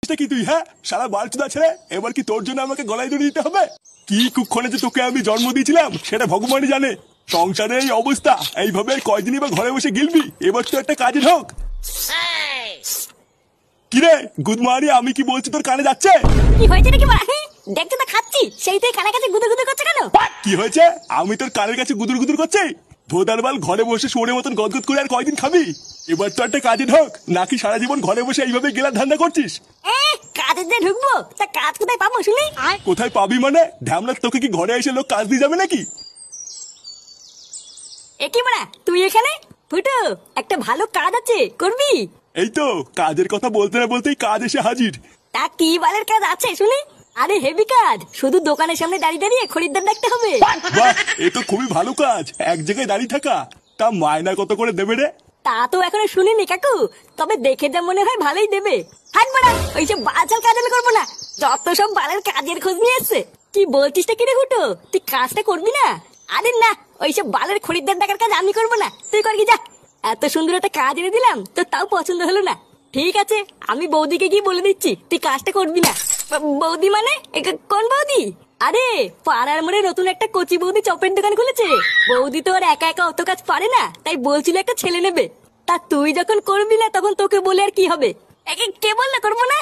করছিসটা কি তুই? হ্যাঁ সারা বালচুদা ছেড়ে এবার কি তোর জন্য আমাকে গলায় দড়ি দিতে হবে? কি কুক্ষণে যে তোকে আমি জন্ম দিয়েছিলাম সেটা ভগবানই জানে। সংসারে এই অবস্থা, এইভাবে কয়দিনই বা ঘরে বসে গিলবি? এবার তো একটা কাজে ঢোক। কিরে গুদমারি, আমি কি বলছি তোর কানে যাচ্ছে? কি হয়েছে নাকি বড়া? দেখতে তো খাচ্ছি, সেইটাই কানে কাছে গুদুর গুদুর করছে কেন? কি হয়েছে? আমি তোর কানের কাছে গুদুর গুদুর করছি? ভোদারবাল, ঘরে বসে শুয়োরের মতন গদগদ করে আর কয়দিন খাবি? এবার তো একটা কাজে ঢোক, নাকি সারা জীবন ঘরে বসে এইভাবে গেলার ধান্দা করছিস? কাজে যে ঢুকবো, তা কাজ কোথায় পাবো শুনি? কোথায় পাবি মানে? ঢ্যামলা, তোকে কি ঘরে এসে লোক কাজ দিয়ে যাবে নাকি? একি বড়া তুই এখানে? ফুটো, একটা ভালো কাজ আছে, করবি? এই তো কাজের কথা বলতে না বলতেই কাজ এসে হাজির। তা কি বালের কাজ আছে শুনি? আরে হেভি কাজ, শুধু দোকানের সামনে দাঁড়িয়ে দাঁড়িয়ে খরিদ্দার ডাকতে হবে। বাহ, এ তো খুবই ভালো কাজ, এক জায়গায় দাঁড়িয়ে থাকা। তা মায়না কত করে দেবে রে? তা তো এখনো শুনিনি কাকু, তবে দেখে যা মনে হয় ভালোই দেবে। হাট বড়া, ওইসব বাচাল কাজ আমি করবো না। যত সব বালের কাজের খোঁজ নিয়ে এসছে। কি বলছিসটা কি রে ফুটো, তুই কাজটা করবি না? আরে না, ওইসব বালের খরিদ্দার ডাকার কাজ আমি করবো না, তুই করবি যা। এত সুন্দর একটা কাজ এনে দিলাম, তো তাও পছন্দ হলো না। ঠিক আছে, আমি বৌদিকে গিয়ে বলে দিচ্ছি তুই কাজটা করবি না। বৌদি মানে কোন বৌদি? আরে পাড়ার মোড়ে নতুন একটা কচি বৌদি চপের দোকান খুলেছে। বৌদি তো আর একা একা অত কাজ পারে না, তাই বলছিল একটা ছেলে নেবে। তা তুই যখন করবি না, তখন তোকে বলে আর কি হবে? কে বললো করবো না?